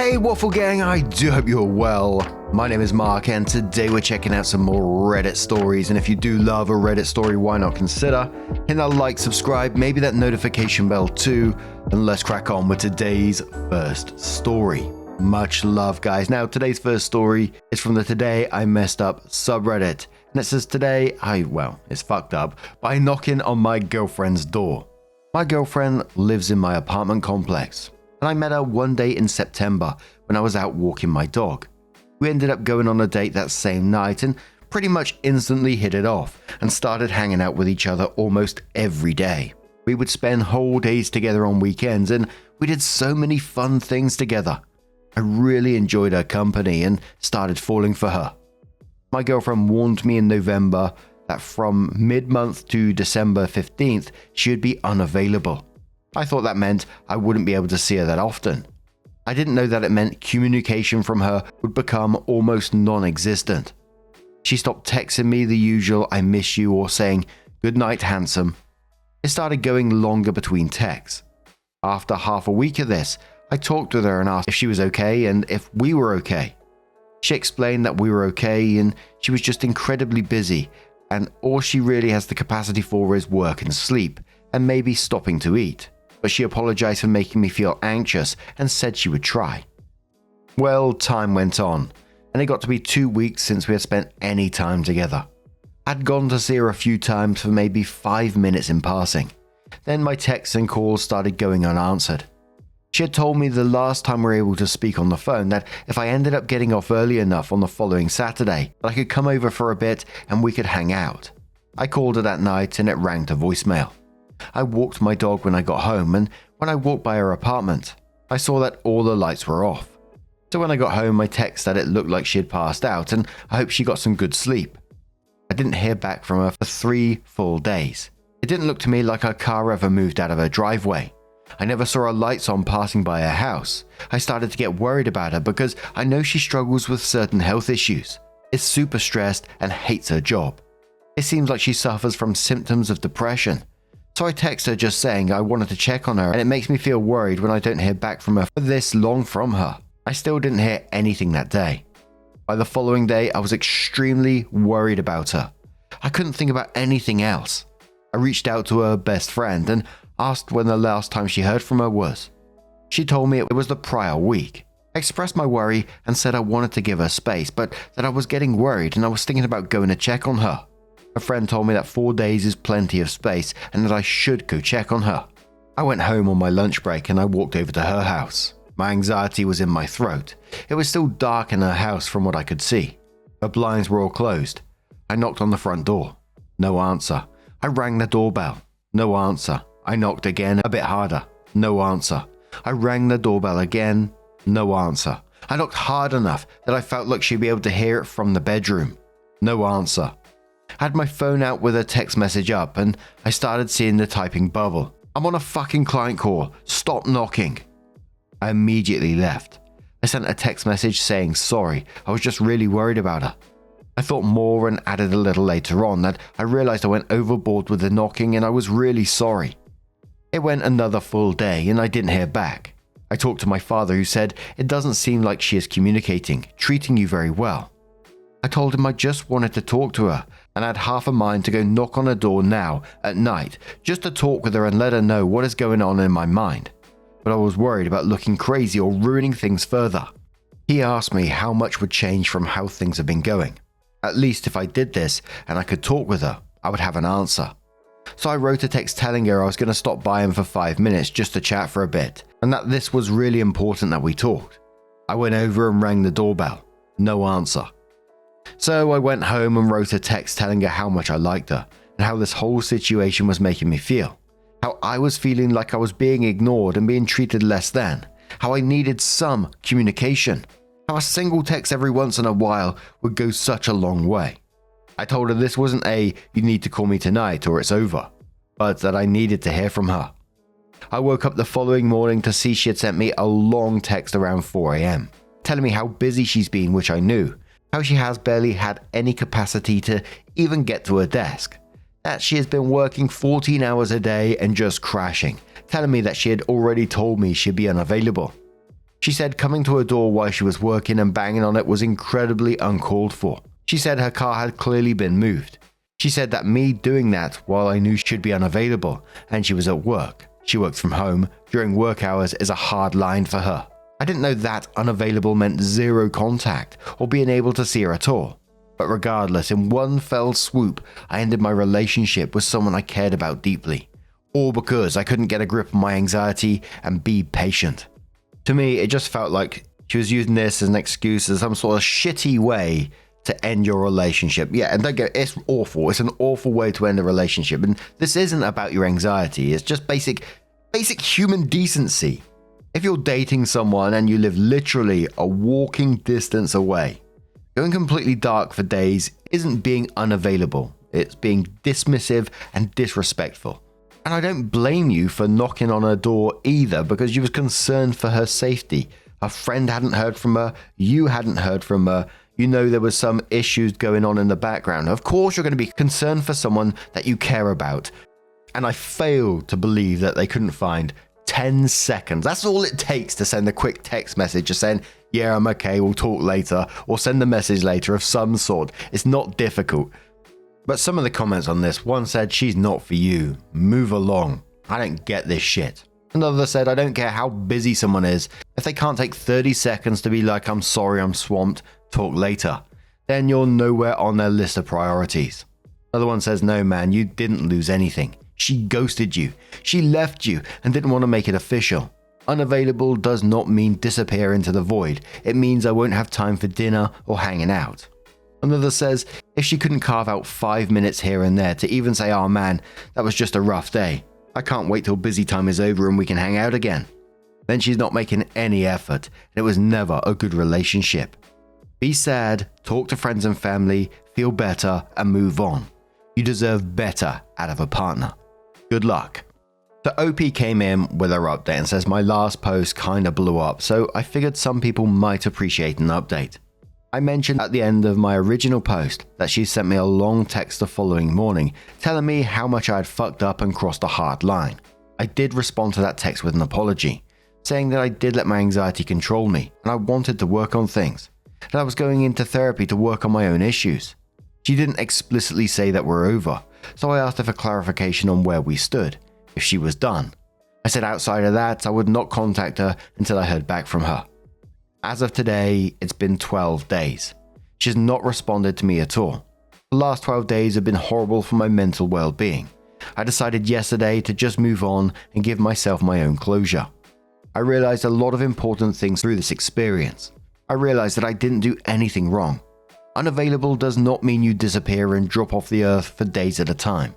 Hey Waffle Gang, I do hope you're well. My name is Mark and today we're checking out some more Reddit stories, and if you do love a Reddit story, why not consider hitting that like, subscribe, maybe that notification bell too, and let's crack on with today's first story. Much love guys. Now today's first story is from the Today I Messed Up subreddit, and it says today it's fucked up by knocking on my girlfriend's door. My girlfriend lives in my apartment complex, and I met her one day in September when I was out walking my dog. We ended up going on a date that same night and pretty much instantly hit it off and started hanging out with each other almost every day. We would spend whole days together on weekends and we did so many fun things together. I really enjoyed her company and started falling for her. My girlfriend warned me in November that from mid-month to December 15th, she would be unavailable. I thought that meant I wouldn't be able to see her that often. I didn't know that it meant communication from her would become almost non-existent. She stopped texting me the usual "I miss you" or saying "good night, handsome." It started going longer between texts. After half a week of this, I talked with her and asked if she was okay and if we were okay. She explained that we were okay and she was just incredibly busy, and all she really has the capacity for is work and sleep, and maybe stopping to eat. But she apologized for making me feel anxious and said she would try. Well, time went on, and it got to be 2 weeks since we had spent any time together. I'd gone to see her a few times for maybe 5 minutes in passing. Then my texts and calls started going unanswered. She had told me the last time we were able to speak on the phone that if I ended up getting off early enough on the following Saturday, that I could come over for a bit and we could hang out. I called her that night and it rang to voicemail. I walked my dog when I got home, and when I walked by her apartment, I saw that all the lights were off. So when I got home, I texted that it looked like she had passed out and I hope she got some good sleep. I didn't hear back from her for 3 full days. It didn't look to me like her car ever moved out of her driveway. I never saw her lights on passing by her house. I started to get worried about her because I know she struggles with certain health issues, is super stressed and hates her job. It seems like she suffers from symptoms of depression. So I texted her just saying I wanted to check on her, and it makes me feel worried when I don't hear back from her for this long from her. I still didn't hear anything that day. By the following day, I was extremely worried about her. I couldn't think about anything else. I reached out to her best friend and asked when the last time she heard from her was. She told me it was the prior week. I expressed my worry and said I wanted to give her space, but that I was getting worried and I was thinking about going to check on her. A friend told me that 4 days is plenty of space and that I should go check on her. I went home on my lunch break and I walked over to her house. My anxiety was in my throat. It was still dark in her house from what I could see. Her blinds were all closed. I knocked on the front door. No answer. I rang the doorbell. No answer. I knocked again, a bit harder. No answer. I rang the doorbell again. No answer. I knocked hard enough that I felt like she'd be able to hear it from the bedroom. No answer. I had my phone out with a text message up and I started seeing the typing bubble. "I'm on a fucking client call. Stop knocking." I immediately left. I sent a text message saying sorry. I was just really worried about her. I thought more and added a little later on that I realized I went overboard with the knocking and I was really sorry. It went another full day and I didn't hear back. I talked to my father who said it doesn't seem like she is communicating, treating you very well. I told him I just wanted to talk to her and I had half a mind to go knock on her door now at night just to talk with her and let her know what is going on in my mind. But I was worried about looking crazy or ruining things further. He asked me how much would change from how things have been going. At least if I did this and I could talk with her, I would have an answer. So I wrote a text telling her I was going to stop by him for 5 minutes just to chat for a bit and that this was really important that we talked. I went over and rang the doorbell. No answer. So I went home and wrote a text telling her how much I liked her and how this whole situation was making me feel. How I was feeling like I was being ignored and being treated less than. How I needed some communication. How a single text every once in a while would go such a long way. I told her this wasn't a "you need to call me tonight or it's over," but that I needed to hear from her. I woke up the following morning to see she had sent me a long text around 4 a.m. telling me how busy she's been, which I knew. How she has barely had any capacity to even get to her desk. That she has been working 14 hours a day and just crashing. Telling me that she had already told me she'd be unavailable. She said coming to her door while she was working and banging on it was incredibly uncalled for. She said her car had clearly been moved. She said that me doing that while I knew she'd be unavailable and she was at work, she worked from home, during work hours is a hard line for her. I didn't know that unavailable meant zero contact or being able to see her at all. But regardless, in one fell swoop, I ended my relationship with someone I cared about deeply. All because I couldn't get a grip on my anxiety and be patient. To me, it just felt like she was using this as an excuse, as some sort of shitty way to end your relationship. Yeah, and don't get it's awful. It's an awful way to end a relationship. And this isn't about your anxiety. It's just basic human decency. If you're dating someone and you live literally a walking distance away, going completely dark for days isn't being unavailable. It's being dismissive and disrespectful. And I don't blame you for knocking on her door either, because you was concerned for her safety. Her friend hadn't heard from her. You hadn't heard from her. You know there was some issues going on in the background. Of course you're going to be concerned for someone that you care about. And I fail to believe that they couldn't find 10 seconds. That's all it takes to send a quick text message just saying, yeah, I'm okay, we'll talk later, or send a message later of some sort. It's not difficult. But some of the comments on this, one said, she's not for you, move along, I don't get this shit. Another said, I don't care how busy someone is, if they can't take 30 seconds to be like, I'm sorry, I'm swamped, talk later, then you're nowhere on their list of priorities. Another one says, no man, you didn't lose anything. She ghosted you, she left you and didn't want to make it official. Unavailable does not mean disappear into the void, it means I won't have time for dinner or hanging out. Another says, if she couldn't carve out 5 minutes here and there to even say, oh man, that was just a rough day, I can't wait till busy time is over and we can hang out again, then she's not making any effort and it was never a good relationship. Be sad, talk to friends and family, feel better and move on. You deserve better out of a partner. Good luck. So OP came in with her update and says my last post kinda blew up, so I figured some people might appreciate an update. I mentioned at the end of my original post that she sent me a long text the following morning telling me how much I had fucked up and crossed a hard line. I did respond to that text with an apology, saying that I did let my anxiety control me and I wanted to work on things, that I was going into therapy to work on my own issues. She didn't explicitly say that we're over, so I asked her for clarification on where we stood, if she was done. I said outside of that I would not contact her until I heard back from her. As of today, it's been 12 days. She has not responded to me at all. The last 12 days have been horrible for my mental well-being. I decided yesterday to just move on and give myself my own closure. I realized a lot of important things through this experience. I realized that I didn't do anything wrong. Unavailable does not mean you disappear and drop off the earth for days at a time,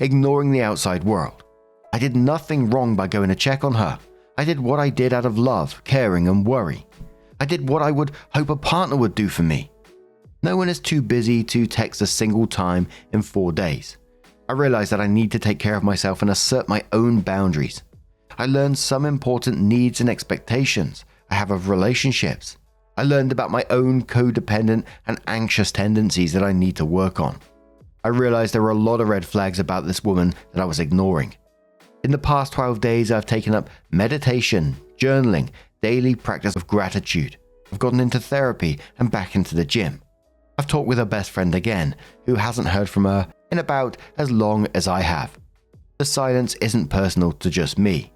ignoring the outside world. I did nothing wrong by going to check on her. I did what I did out of love, caring and worry. I did what I would hope a partner would do for me. No one is too busy to text a single time in 4 days. I realized that I need to take care of myself and assert my own boundaries. I learned some important needs and expectations I have of relationships. I learned about my own codependent and anxious tendencies that I need to work on. I realized there were a lot of red flags about this woman that I was ignoring. In the past 12 days, I've taken up meditation, journaling, daily practice of gratitude. I've gotten into therapy and back into the gym. I've talked with her best friend again, who hasn't heard from her in about as long as I have. The silence isn't personal to just me,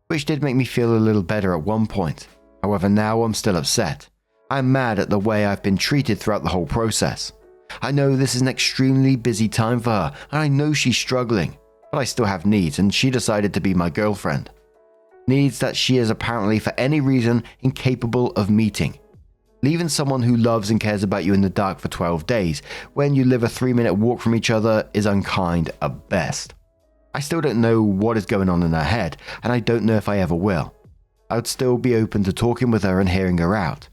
which did make me feel a little better at one point. However, now I'm still upset. I'm mad at the way I've been treated throughout the whole process. I know this is an extremely busy time for her, and I know she's struggling, but I still have needs, and she decided to be my girlfriend. Needs that she is apparently for any reason incapable of meeting. Leaving someone who loves and cares about you in the dark for 12 days when you live a 3-minute walk from each other is unkind at best. I still don't know what is going on in her head, and I don't know if I ever will. I would still be open to talking with her and hearing her out.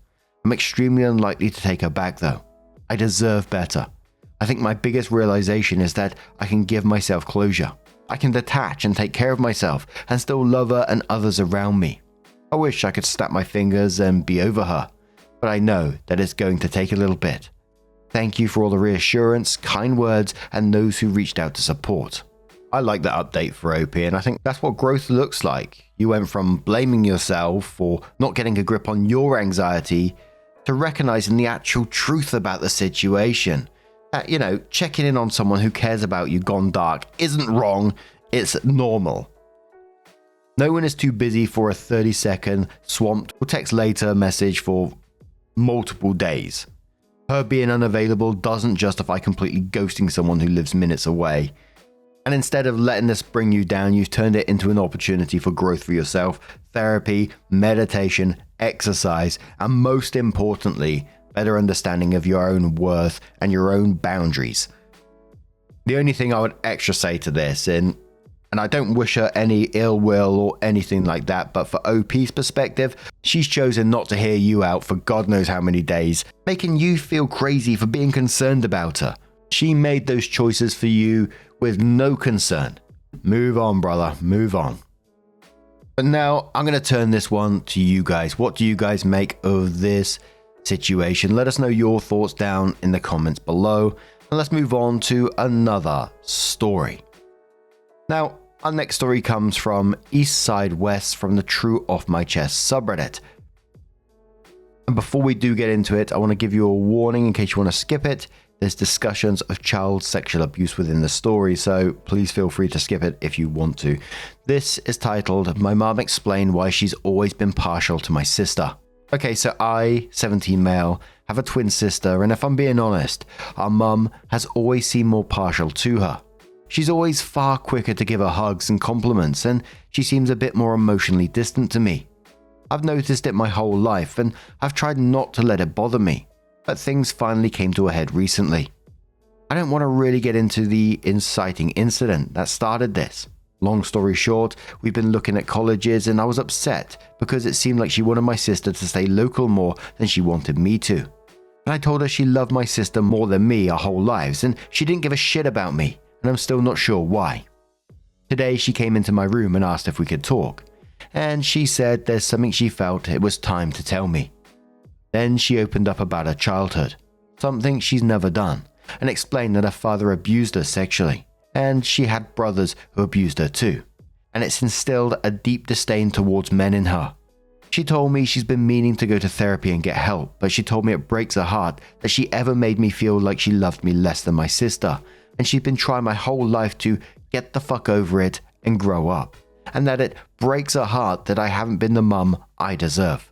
I'm extremely unlikely to take her back though. I deserve better. I think my biggest realization is that I can give myself closure. I can detach and take care of myself and still love her and others around me. I wish I could snap my fingers and be over her, but I know that it's going to take a little bit. Thank you for all the reassurance, kind words, and those who reached out to support. I like that update for OP, and I think that's what growth looks like. You went from blaming yourself for not getting a grip on your anxiety to recognizing the actual truth about the situation. Checking in on someone who cares about you gone dark isn't wrong, it's normal. No one is too busy for a 30-second swamped or text later message for multiple days. Her being unavailable doesn't justify completely ghosting someone who lives minutes away. And instead of letting this bring you down, you've turned it into an opportunity for growth for yourself, therapy, meditation, exercise, and most importantly, better understanding of your own worth and your own boundaries. The only thing I would extra say to this, and I don't wish her any ill will or anything like that, but for OP's perspective, she's chosen not to hear you out for God knows how many days, making you feel crazy for being concerned about her. She made those choices for you with no concern. Move on, brother, move on. But now I'm going to turn this one to you guys. What do you guys make of this situation? Let us know your thoughts down in the comments below, and let's move on to another story. Now, our next story comes from East Side West from the True Off My Chest subreddit. And before we do get into it, I want to give you a warning in case you want to skip it. There's discussions of child sexual abuse within the story, so please feel free to skip it if you want to. This is titled, My Mom Explained Why She's Always Been Partial to My Sister. Okay, so I, 17 male, have a twin sister, and if I'm being honest, our mum has always seemed more partial to her. She's always far quicker to give her hugs and compliments, and she seems a bit more emotionally distant to me. I've noticed it my whole life, and I've tried not to let it bother me, but things finally came to a head recently. I don't want to really get into the inciting incident that started this. Long story short, we've been looking at colleges, and I was upset because it seemed like she wanted my sister to stay local more than she wanted me to. And I told her she loved my sister more than me our whole lives, and she didn't give a shit about me, and I'm still not sure why. Today she came into my room and asked if we could talk, and she said there's something she felt it was time to tell me. Then she opened up about her childhood, something she's never done, and explained that her father abused her sexually, and she had brothers who abused her too, and it's instilled a deep disdain towards men in her. She told me she's been meaning to go to therapy and get help, but she told me it breaks her heart that she ever made me feel like she loved me less than my sister, and she's been trying my whole life to get the fuck over it and grow up, and that it breaks her heart that I haven't been the mum I deserve.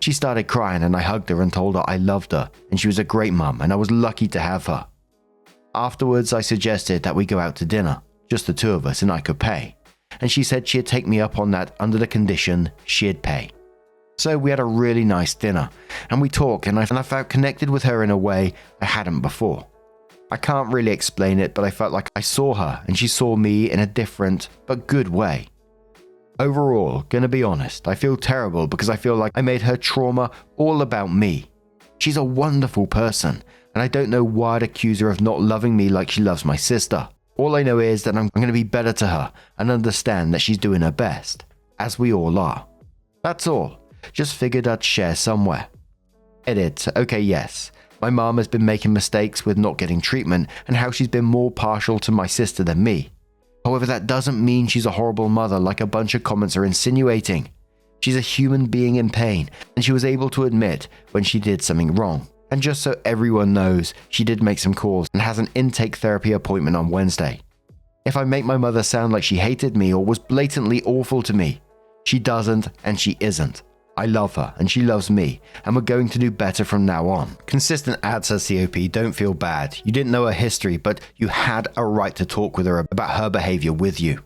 She started crying, and I hugged her and told her I loved her and she was a great mum and I was lucky to have her. Afterwards, I suggested that we go out to dinner, just the two of us, and I could pay. And she said she'd take me up on that under the condition she'd pay. So we had a really nice dinner, and we talked, and I felt connected with her in a way I hadn't before. I can't really explain it, but I felt like I saw her and she saw me in a different but good way. Overall, gonna be honest, I feel terrible because I feel like I made her trauma all about me. She's a wonderful person, and I don't know why I'd accuse her of not loving me like she loves my sister. All I know is that I'm gonna be better to her and understand that she's doing her best, as we all are. That's all. Just figured I'd share somewhere. Edit. Okay, yes. My mom has been making mistakes with not getting treatment and how she's been more partial to my sister than me. However, that doesn't mean she's a horrible mother like a bunch of comments are insinuating. She's a human being in pain, and she was able to admit when she did something wrong. And just so everyone knows, she did make some calls and has an intake therapy appointment on Wednesday. If I make my mother sound like she hated me or was blatantly awful to me, she doesn't and she isn't. I love her and she loves me, and we're going to do better from now on. Consistent ad says COP, don't feel bad. You didn't know her history, but you had a right to talk with her about her behavior with you.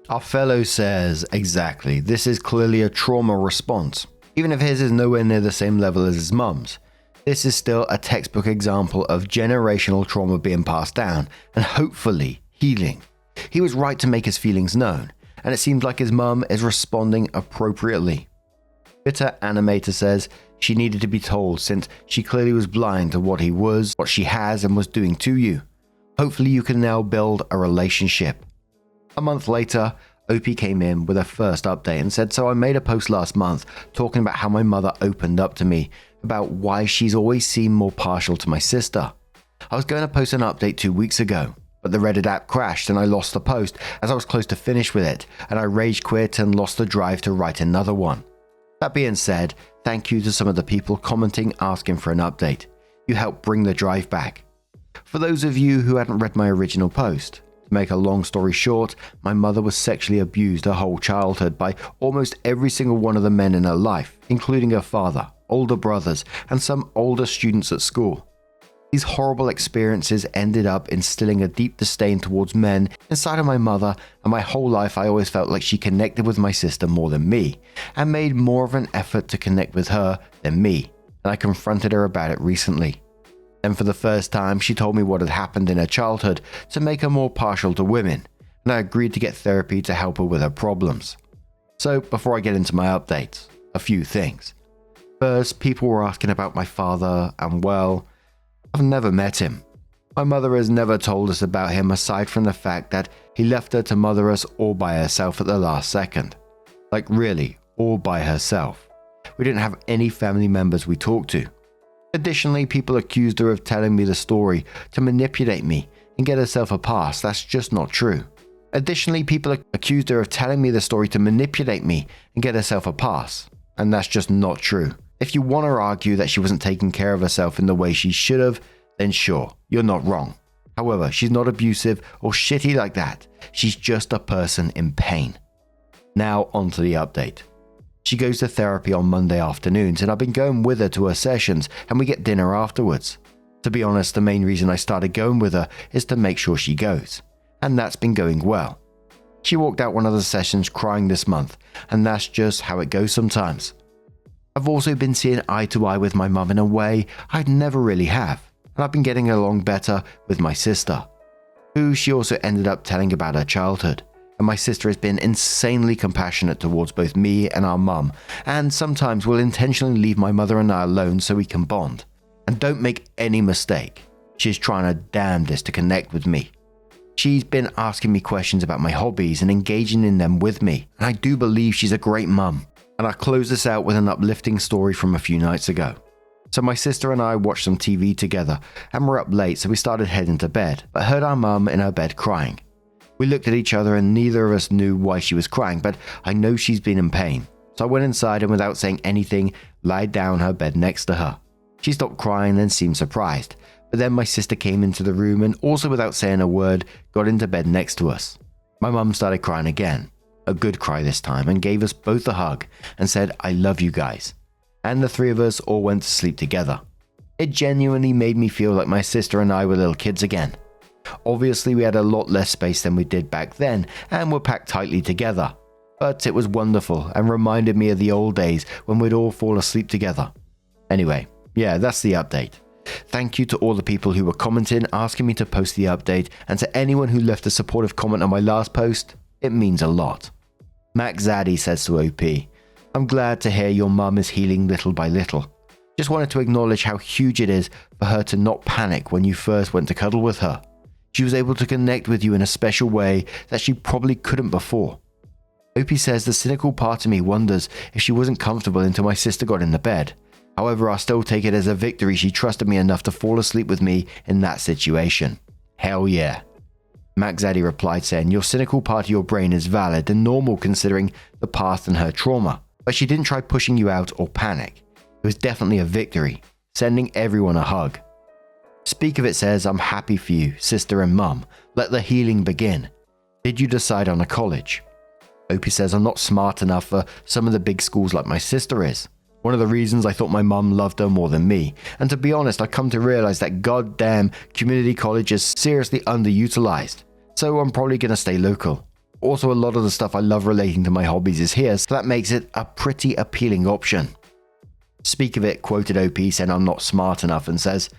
Our fellow says, exactly, this is clearly a trauma response. Even if his is nowhere near the same level as his mum's, this is still a textbook example of generational trauma being passed down and hopefully healing. He was right to make his feelings known, and it seems like his mum is responding appropriately. Bitter Animator says she needed to be told since she clearly was blind to what he was, what she has and was doing to you. Hopefully you can now build a relationship. A month later, OP came in with her first update and said, so I made a post last month talking about how my mother opened up to me about why she's always seemed more partial to my sister. I was going to post an update 2 weeks ago. But the Reddit app crashed and I lost the post as I was close to finish with it, and I rage quit and lost the drive to write another one. That being said, thank you to some of the people commenting asking for an update. You helped bring the drive back. For those of you who hadn't read my original post, to make a long story short, my mother was sexually abused her whole childhood by almost every single one of the men in her life, including her father, older brothers, and some older students at school. These horrible experiences ended up instilling a deep disdain towards men inside of my mother, and my whole life I always felt like she connected with my sister more than me, and made more of an effort to connect with her than me, and I confronted her about it recently. Then for the first time she told me what had happened in her childhood to make her more partial to women, and I agreed to get therapy to help her with her problems. So before I get into my updates, a few things. First, people were asking about my father, and well, I've never met him. My mother has never told us about him aside from the fact that he left her to mother us all by herself at the last second. Like really, all by herself. We didn't have any family members we talked to. Additionally, people accused her of telling me the story to manipulate me and get herself a pass. That's just not true. And that's just not true. If you want to argue that she wasn't taking care of herself in the way she should have, then sure, you're not wrong. However, she's not abusive or shitty like that. She's just a person in pain. Now onto the update. She goes to therapy on Monday afternoons, and I've been going with her to her sessions, and we get dinner afterwards. To be honest, the main reason I started going with her is to make sure she goes. And that's been going well. She walked out one of the sessions crying this month, and that's just how it goes sometimes. I've also been seeing eye to eye with my mum in a way I'd never really have, and I've been getting along better with my sister, who she also ended up telling about her childhood. And my sister has been insanely compassionate towards both me and our mum, and sometimes will intentionally leave my mother and I alone so we can bond. And don't make any mistake, she's trying her damnedest to connect with me. She's been asking me questions about my hobbies and engaging in them with me, and I do believe she's a great mum. And I'll close this out with an uplifting story from a few nights ago. So my sister and I watched some TV together, and were up late, so we started heading to bed, but heard our mum in her bed crying. We looked at each other and neither of us knew why she was crying, but I know she's been in pain. So I went inside and without saying anything, lied down her bed next to her. She stopped crying and seemed surprised, but then my sister came into the room and also without saying a word, got into bed next to us. My mum started crying again, a good cry this time, and gave us both a hug and said, "I love you guys." And the three of us all went to sleep together. It genuinely made me feel like my sister and I were little kids again. Obviously, we had a lot less space than we did back then and were packed tightly together. But it was wonderful and reminded me of the old days when we'd all fall asleep together. Anyway, yeah, that's the update. Thank you to all the people who were commenting, asking me to post the update, and to anyone who left a supportive comment on my last post. It means a lot. Max Zaddy says to OP, "I'm glad to hear your mum is healing little by little. Just wanted to acknowledge how huge it is for her to not panic when you first went to cuddle with her. She was able to connect with you in a special way that she probably couldn't before." OP says, "The cynical part of me wonders if she wasn't comfortable until my sister got in the bed. However, I'll still take it as a victory she trusted me enough to fall asleep with me in that situation." Hell yeah. Max Zaddy replied saying, "Your cynical part of your brain is valid and normal considering the past and her trauma, but she didn't try pushing you out or panic. It was definitely a victory. Sending everyone a hug." Speak of it says, "I'm happy for you, sister and mum. Let the healing begin. Did you decide on a college?" OP says, "I'm not smart enough for some of the big schools like my sister is. One of the reasons I thought my mum loved her more than me. And to be honest, I come to realize that goddamn community college is seriously underutilized. So I'm probably going to stay local. Also, a lot of the stuff I love relating to my hobbies is here, so that makes it a pretty appealing option." Speak of it quoted OP saying, "I'm not smart enough," and says,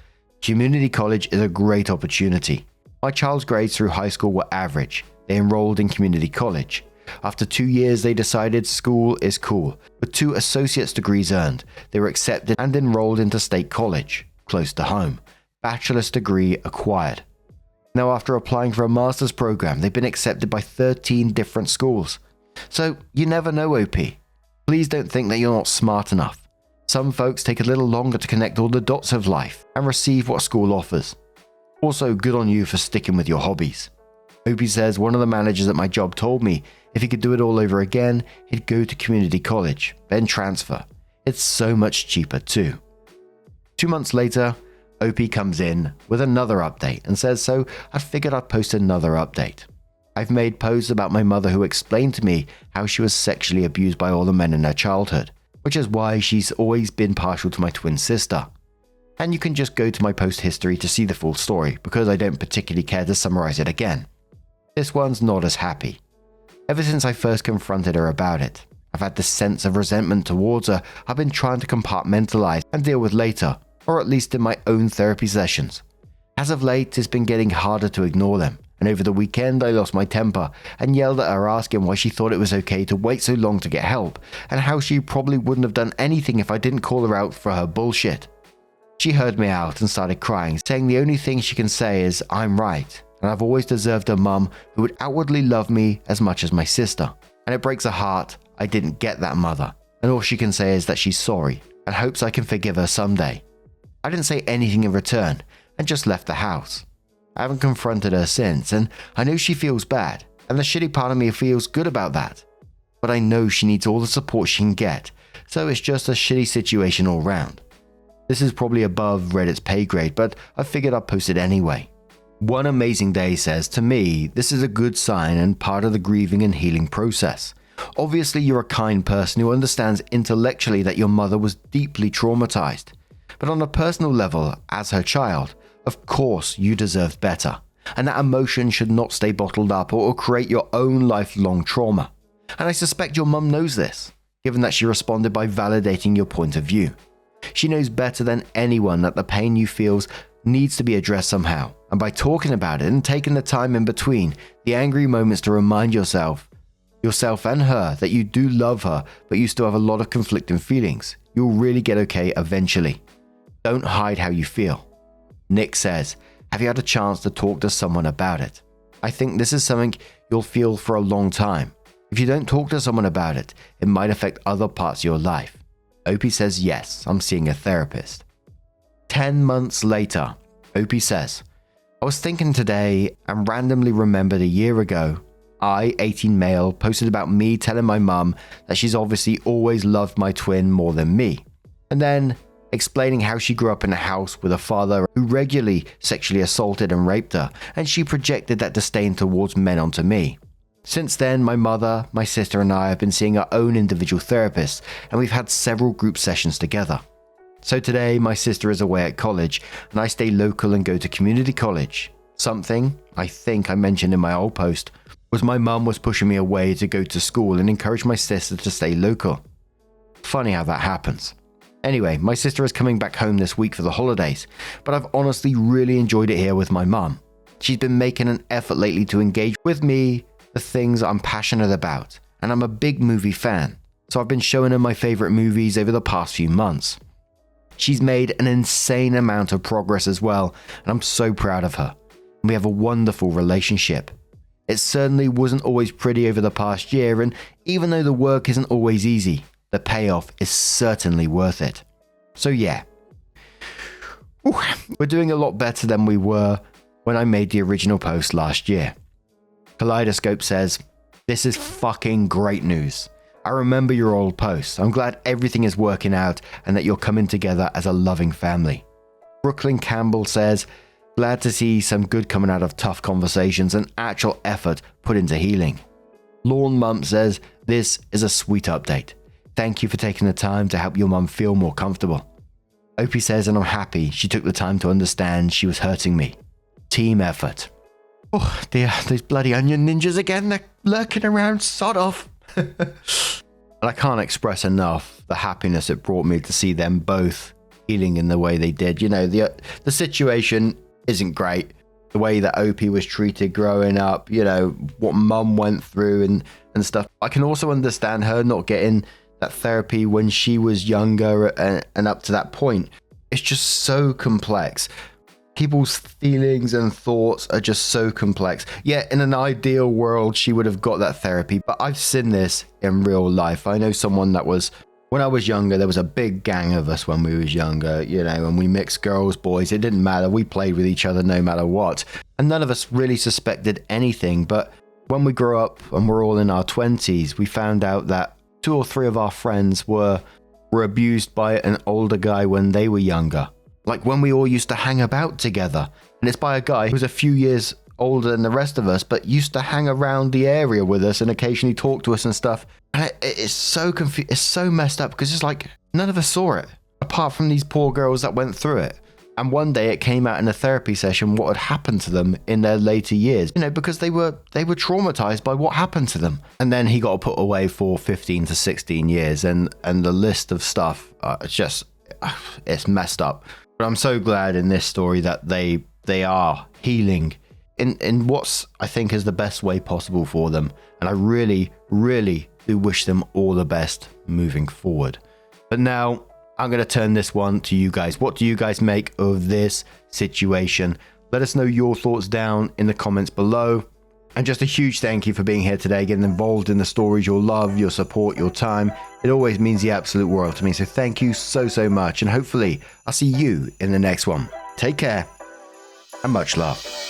"Community college is a great opportunity. My child's grades through high school were average. They enrolled in community college. After 2 years, they decided school is cool. With 2 associate's degrees earned, they were accepted and enrolled into state college, close to home. Bachelor's degree acquired. Now, after applying for a master's program, they've been accepted by 13 different schools. So, you never know, OP. Please don't think that you're not smart enough. Some folks take a little longer to connect all the dots of life and receive what school offers. Also, good on you for sticking with your hobbies. Opie says one of the managers at my job told me if he could do it all over again, he'd go to community college, then transfer. It's so much cheaper too. 2 months later, Opie comes in with another update and says, so I figured I'd post another update. I've made posts about my mother who explained to me how she was sexually abused by all the men in her childhood, which is why she's always been partial to my twin sister. And you can just go to my post history to see the full story because I don't particularly care to summarize it again. This one's not as happy. Ever since I first confronted her about it, I've had this sense of resentment towards her I've been trying to compartmentalize and deal with later, or at least in my own therapy sessions. As of late, it's been getting harder to ignore them, and over the weekend I lost my temper and yelled at her asking why she thought it was okay to wait so long to get help, and how she probably wouldn't have done anything if I didn't call her out for her bullshit. She heard me out and started crying, saying the only thing she can say is, I'm right, and I've always deserved a mum who would outwardly love me as much as my sister. And it breaks her heart I didn't get that mother, and all she can say is that she's sorry and hopes I can forgive her someday. I didn't say anything in return and just left the house. I haven't confronted her since, and I know she feels bad, and the shitty part of me feels good about that. But I know she needs all the support she can get, so it's just a shitty situation all round. This is probably above Reddit's pay grade, but I figured I'd post it anyway. One Amazing Day says, to me, this is a good sign and part of the grieving and healing process. Obviously, you're a kind person who understands intellectually that your mother was deeply traumatized. But on a personal level, as her child, of course you deserved better. And that emotion should not stay bottled up or create your own lifelong trauma. And I suspect your mum knows this, given that she responded by validating your point of view. She knows better than anyone that the pain you feel needs to be addressed somehow. And by talking about it and taking the time in between the angry moments to remind yourself and her that you do love her, but you still have a lot of conflicting feelings, you'll really get okay eventually. Don't hide how you feel. Nick says, have you had a chance to talk to someone about it? I think this is something you'll feel for a long time. If you don't talk to someone about it, it might affect other parts of your life. Opie says, yes, I'm seeing a therapist. 10 months later, Opie says, I was thinking today and randomly remembered a year ago, I, 18 male, posted about me telling my mum that she's obviously always loved my twin more than me. And then explaining how she grew up in a house with a father who regularly sexually assaulted and raped her, and she projected that disdain towards men onto me. Since then, my mother, my sister and I have been seeing our own individual therapists, and we've had several group sessions together. So today, my sister is away at college, and I stay local and go to community college. Something, I think I mentioned in my old post, was my mum was pushing me away to go to school and encourage my sister to stay local. Funny how that happens. Anyway, my sister is coming back home this week for the holidays, but I've honestly really enjoyed it here with my mum. She's been making an effort lately to engage with me, the things I'm passionate about, and I'm a big movie fan, so I've been showing her my favorite movies over the past few months. She's made an insane amount of progress as well, and I'm so proud of her. We have a wonderful relationship. It certainly wasn't always pretty over the past year, and even though the work isn't always easy, the payoff is certainly worth it. So yeah, we're doing a lot better than we were when I made the original post last year. Kaleidoscope says, this is fucking great news. I remember your old posts. I'm glad everything is working out and that you're coming together as a loving family. Brooklyn Campbell says, glad to see some good coming out of tough conversations and actual effort put into healing. Lawn Mump says, this is a sweet update. Thank you for taking the time to help your mum feel more comfortable. Opie says, and I'm happy she took the time to understand she was hurting me. Team effort. Oh dear, those bloody onion ninjas again, they're lurking around, sod off. And I can't express enough the happiness it brought me to see them both healing in the way they did. You know, the situation isn't great. The way that Opie was treated growing up, you know, what mum went through and stuff. I can also understand her not getting that therapy when she was younger and up to that point. It's just so complex. People's feelings and thoughts are just so complex. Yeah, in an ideal world, she would have got that therapy, but I've seen this in real life. I know someone that was When I was younger, there was a big gang of us when we was younger, you know, and we mixed girls, boys. It didn't matter. We played with each other no matter what. And none of us really suspected anything. But when we grew up and we're all in our 20s, we found out that 2 or 3 of our friends were abused by an older guy when they were younger. Like when we all used to hang about together. And it's by a guy who's a few years older than the rest of us, but used to hang around the area with us and occasionally talk to us and stuff. And it's so it's so messed up because it's like none of us saw it apart from these poor girls that went through it. And one day it came out in a therapy session what had happened to them in their later years, you know, because they were traumatized by what happened to them. And then he got put away for 15 to 16 years, and the list of stuff, it's messed up. But I'm so glad in this story that they are healing in what's, I think, is the best way possible for them. And I really, really do wish them all the best moving forward. But now I'm going to turn this one to you guys. What do you guys make of this situation? Let us know your thoughts down in the comments below. And just a huge thank you for being here today, getting involved in the stories, your love, your support, your time. It always means the absolute world to me. So thank you so, so much. And hopefully I'll see you in the next one. Take care and much love.